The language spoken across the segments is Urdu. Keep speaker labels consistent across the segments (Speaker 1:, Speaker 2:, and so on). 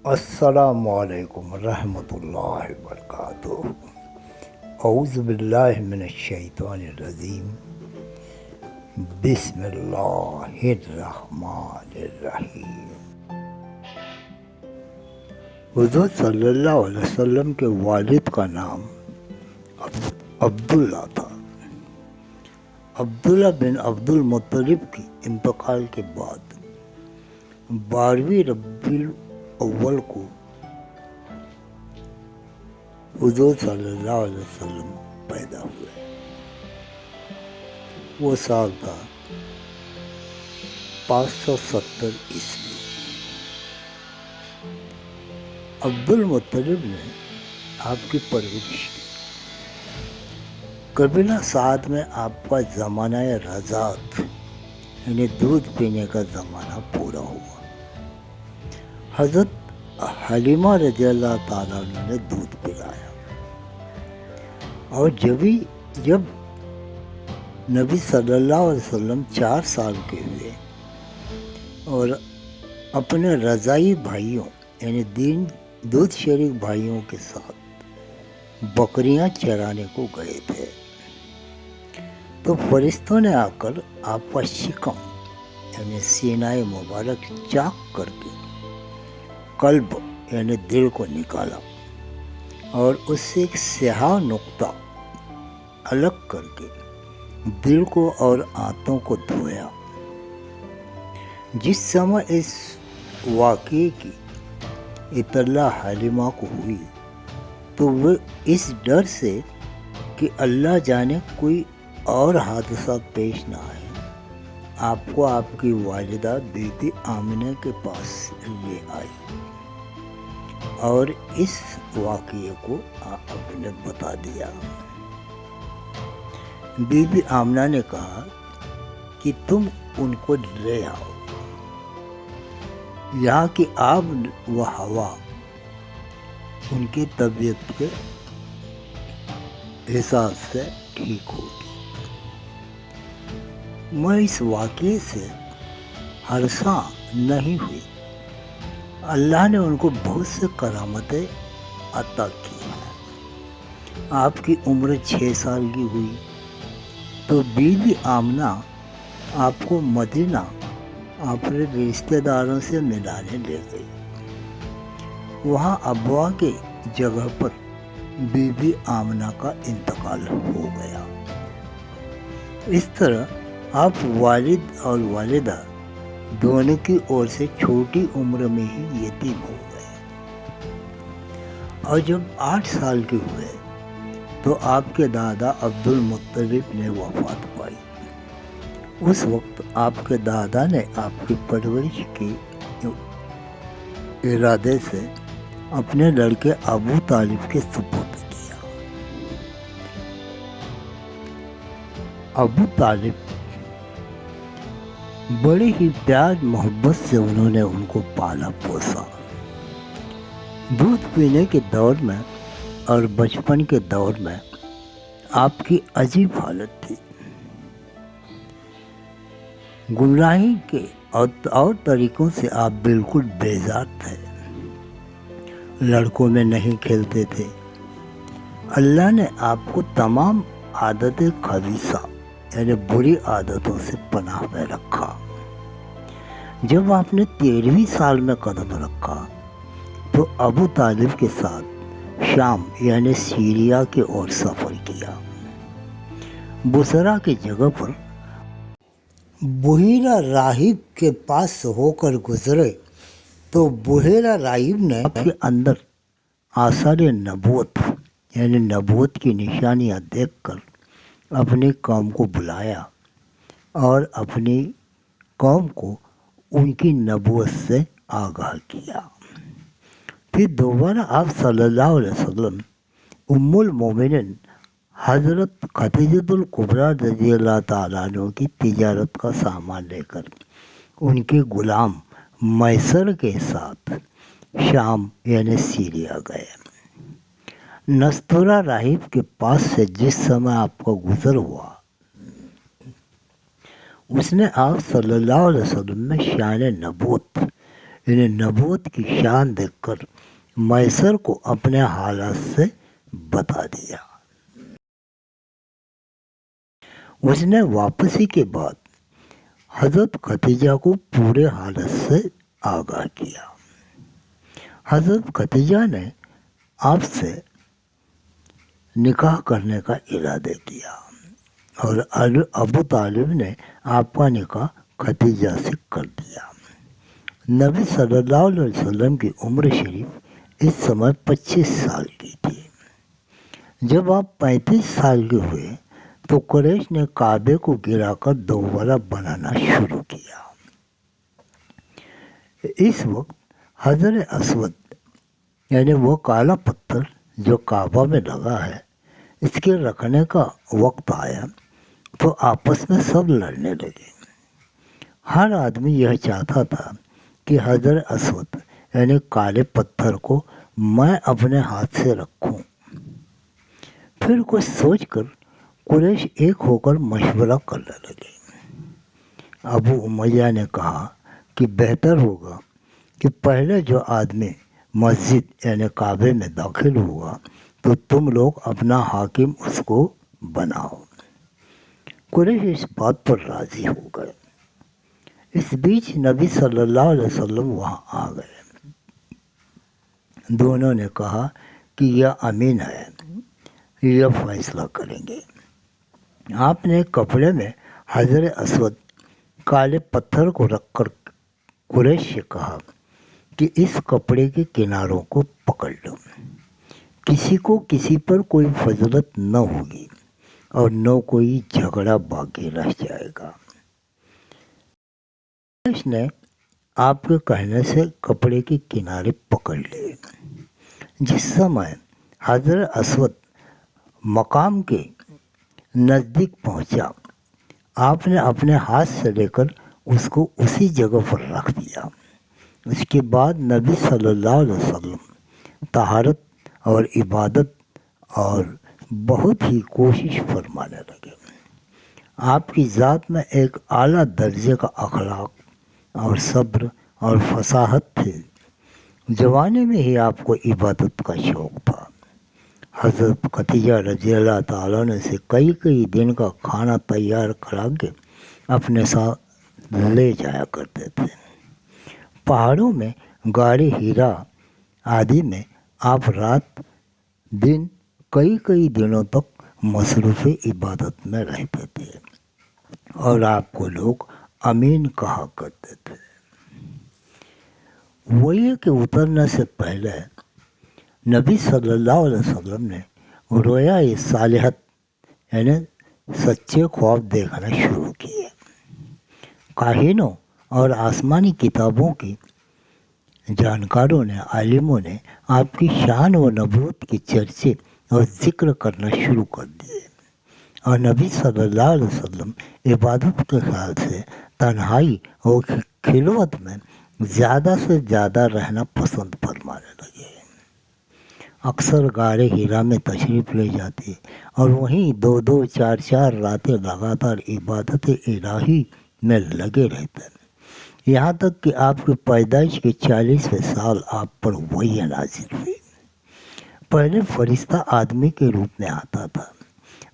Speaker 1: السلام علیکم ورحمۃ اللہ وبرکاتہ۔ اعوذ باللہ من الشیطان الرجیم، بسم اللہ الرحمن الرحیم۔ حضور صلی اللہ علیہ وسلم کے والد کا نام عبداللہ تھا۔ عبداللہ بن عبد المطلب کی انتقال کے بعد 12ویں ربیع الاول کو حضور صلی اللہ علیہ وسلم پیدا ہوئے۔ وہ سال تھا 570 عیسوی۔ عبد المطلب نے آپ کی پرورش کی۔ قبیلہ سعد میں آپ کا زمانہ رضاعت یعنی دودھ پینے کا زمانہ پورا ہوا۔ حضرت حلیمہ رضی اللہ تعالیٰ عنہ نے دودھ پلایا، اور جب نبی صلی اللہ علیہ وسلم 4 سال کے ہوئے اور اپنے رضاعی بھائیوں یعنی دودھ شریک بھائیوں کے ساتھ بکریاں چرانے کو گئے تھے، تو فرشتوں نے آ کر آپ کا شکم یعنی سینہ مبارک چاک کر کے قلب یعنی دل کو نکالا اور اس سے ایک سیاہ نقطہ الگ کر کے دل کو اور آنتوں کو دھویا۔ جس سمے اس واقعے کی اطلاع حلیمہ کو ہوئی تو وہ اس ڈر سے کہ اللہ جانے کوئی اور حادثات پیش نہ آئے، آپ کو آپ کی والدہ بی بی آمنہ کے پاس لے آئی اور اس واقعے کو آپ نے بتا دیا۔ بی بی آمنہ نے کہا کہ تم ان کو لے آؤ، یہاں کی آب و ہوا ان کی طبیعت کے حساب سے ٹھیک ہوگی۔ میں اس واقعے سے ہرساں نہیں ہوئی۔ اللہ نے ان کو بہت سے کرامتیں عطا کی ہیں۔ آپ کی عمر 6 سال کی ہوئی تو بی بی آمنہ آپ کو مدینہ اپنے رشتہ داروں سے ملانے لے گئی۔ وہاں ابوا کے جگہ پر بی بی آمنہ کا انتقال ہو گیا۔ اس طرح آپ والد اور والدہ دونوں کی اور سے چھوٹی عمر میں ہی یتیم ہو گئے، اور جب 8 سال کے ہوئے تو آپ کے دادا عبد المطلب نے وفات پائی۔ اس وقت آپ کے دادا نے آپ کی پرورش کے ارادے سے اپنے لڑکے ابو طالب کے سپرد کیا۔ ابو طالب بڑی ہی پیار محبت سے انہوں نے ان کو پالا پوسا۔ دودھ پینے کے دور میں اور بچپن کے دور میں آپ کی عجیب حالت تھی۔ گمراہی کے اور طریقوں سے آپ بالکل بیزار تھے۔ لڑکوں میں نہیں کھیلتے تھے۔ اللہ نے آپ کو تمام عادت خبیثہ یعنی بری عادتوں سے پناہ میں رکھا۔ جب آپ نے 13ویں سال میں قدم رکھا تو ابو طالب کے ساتھ شام یعنی سیریا کی اور سفر کیا۔ بصرہ کی جگہ پر بحیرہ راہب کے پاس سے ہو کر گزرے تو بحیرہ راہب نے آپ کے اندر آثار نبوت یعنی نبوت کی نشانیاں دیکھ کر اپنی قوم کو بلایا اور اپنی قوم کو ان کی نبوت سے آگاہ کیا۔ پھر دوبارہ آپ صلی اللہ علیہ وسلم ام المومنین حضرت خدیجہ الکبریٰ رضی اللہ تعالیٰ عنہ کی تجارت کا سامان لے کر ان کے غلام میسر کے ساتھ شام یعنی سیریا گئے۔ نستورہ راہب کے پاس سے جس سمے آپ کا گزر ہوا اس نے آپ صلی اللہ علیہ وسلم میں شان نبوت انہیں نبوت کی شان دیکھ کر میسر کو اپنے حالات سے بتا دیا۔ اس نے واپسی کے بعد حضرت خدیجہ کو پورے حالت سے آگاہ کیا۔ حضرت خدیجہ نے آپ سے نکاح کرنے کا ارادہ کیا اور ابو طالب نے آپ کا نکاح خدیجہ سے کر دیا۔ نبی صلی اللہ علیہ وسلم کی عمر شریف اس سمے 25 سال کی تھی۔ جب آپ 35 سال کے ہوئے تو قریش نے کعبے کو گرا کر دوبارہ بنانا شروع کیا۔ اس وقت حجر اسود یعنی وہ کالا پتھر جو کعبہ میں لگا ہے، اس کے رکھنے کا وقت آیا تو آپس میں سب لڑنے لگے۔ ہر آدمی یہ چاہتا تھا کہ حجر اسود یعنی کالے پتھر کو میں اپنے ہاتھ سے رکھوں۔ پھر کچھ سوچ کر قریش ایک ہو کر مشورہ کرنے لگے۔ ابو امیہ نے کہا کہ بہتر ہوگا کہ پہلے جو آدمی مسجد یعنی کعبے میں داخل ہوگا تو تم لوگ اپنا حاکم اس کو بناؤ۔ قریش اس بات پر راضی ہو گئے۔ اس بیچ نبی صلی اللہ علیہ وسلم وہاں آ گئے۔ دونوں نے کہا کہ یہ امین ہے، یہ فیصلہ کریں گے۔ آپ نے کپڑے میں حجر اسود کالے پتھر کو رکھ کر قریش سے کہا کہ اس کپڑے کے کناروں کو پکڑ لو، کسی کو کسی پر کوئی فضیلت نہ ہوگی اور نہ کوئی جھگڑا باقی رہ جائے گا۔ قریش نے آپ کے کہنے سے کپڑے کے کنارے پکڑ لیے۔ جس سمے حجر اسود مقام کے نزدیک پہنچا، آپ نے اپنے ہاتھ سے لے کر اس کو اسی جگہ پر رکھ دیا۔ اس کے بعد نبی صلی اللہ علیہ وسلم طہارت اور عبادت اور بہت ہی کوشش فرمانے لگے۔ آپ کی ذات میں ایک اعلیٰ درجے کا اخلاق اور صبر اور فصاحت تھی۔ جوانی میں ہی آپ کو عبادت کا شوق تھا۔ حضرت خدیجہ رضی اللہ تعالیٰ عنہ سے کئی دن کا کھانا تیار کرا کے اپنے ساتھ لے جایا کرتے تھے۔ پہاڑوں میں غار حرا آدی میں آپ رات دن کئی دنوں تک مصروف عبادت میں رہتے تھے اور آپ کو لوگ امین کہا کرتے تھے۔ وحی کے اترنے سے پہلے نبی صلی اللہ علیہ وسلم نے رویا صالحت یعنی سچے خواب دیکھنا شروع کیے۔ کاہنوں اور آسمانی کتابوں کی جانکاروں نے، عالموں نے آپ کی شان و نبوت کے چرچے اور ذکر کرنا شروع کر دیے، اور نبی صلی اللہ علیہ وسلم عبادت کے خیال سے تنہائی اور خلوت میں زیادہ سے زیادہ رہنا پسند فرمانے لگے۔ اکثر غار حرا میں تشریف لے جاتے اور وہیں 2-4 راتیں لگاتار عبادت الہی میں لگے رہتے، یہاں تک کہ آپ کی پیدائش کے 40ویں سال آپ پر وحی نازل ہوئی۔ پہلے فرشتہ آدمی کے روپ میں آتا تھا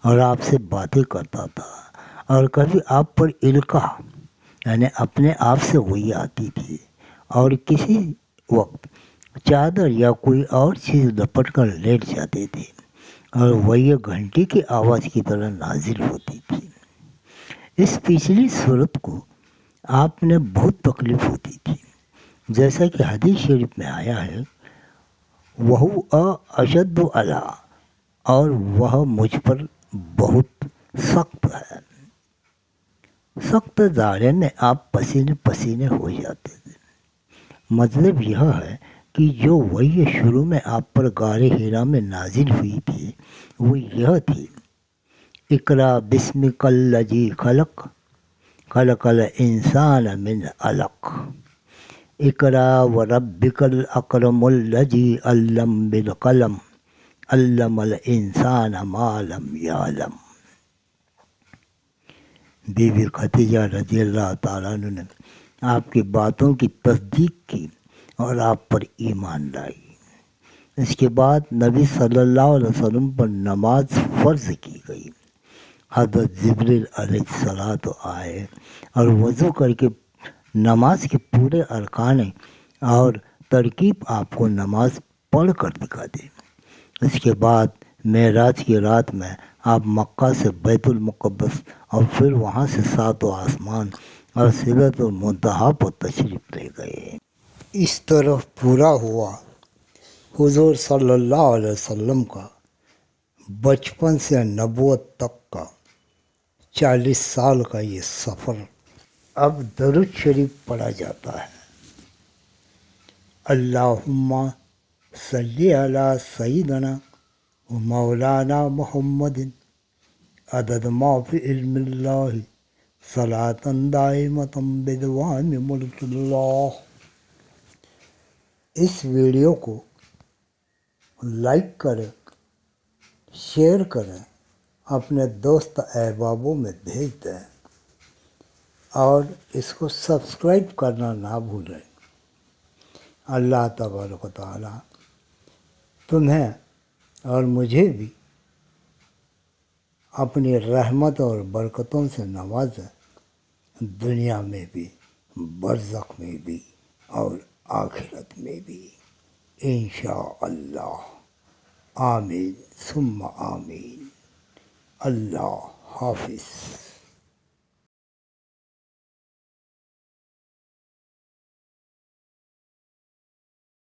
Speaker 1: اور آپ سے باتیں کرتا تھا، اور کبھی آپ پر القاء یعنی اپنے آپ سے وحی آتی تھی، اور کسی وقت چادر یا کوئی اور چیز لپٹ کر لیٹ جاتے تھے اور وحی گھنٹی کی آواز کی طرح نازل ہوتی تھی۔ اس پچھلی صورت کو آپ نے بہت تکلیف ہوتی تھی، جیسا کہ حدیث شریف میں آیا ہے، وَهُوَ أَشَدُّ عَلَىٰ، اور وہ مجھ پر بہت سخت ہے۔ سخت جاڑے میں آپ پسینے ہو جاتے تھے۔ مطلب یہ ہے کہ جو وحی شروع میں آپ پر غار حرا میں نازل ہوئی تھی وہ یہ تھی، اقرأ بسمک الذی خلق، خلق الانسان من علق، اقرأ وربک الاکرم الذی علم بالقلم، علم الانسان ما لم یعلم۔ بی بی خدیجہ رضی اللہ تعالیٰ عنہ نے آپ کی باتوں کی تصدیق کی اور آپ پر ایمان لائی۔ اس کے بعد نبی صلی اللہ علیہ وسلم پر نماز فرض کی گئی۔ حضرت جبریل علیہ السلام تو آئے اور وضو کر کے نماز کے پورے ارکان اور ترکیب آپ کو نماز پڑھ کر دکھا دی۔ اس کے بعد معراج کی رات میں آپ مکہ سے بیت المقدس اور پھر وہاں سے ساتوں آسمان اور سدرۃ المنتہا پر تشریف لے گئے۔ اس طرح پورا ہوا حضور صلی اللہ علیہ وسلم کا بچپن سے نبوت تک کا 40 سال کا یہ سفر۔ اب درود شریف پڑھا جاتا ہے۔ اللہم صلی علی سیدنا و مولانا محمد عدد ما فی علم اللہ صلاۃ دائمۃ بدوام ملک اللہ۔ اس ویڈیو کو لائک کریں، شیئر کریں، اپنے دوست احبابوں میں بھیج دیں اور اس کو سبسکرائب کرنا نہ بھولیں۔ اللہ تبارک و تعالیٰ تمہیں اور مجھے بھی اپنی رحمت اور برکتوں سے نوازے، دنیا میں بھی، برزخ میں بھی اور آخرت میں بھی، انشاءاللہ۔ آمین ثم آمین۔ اللہ حافظ۔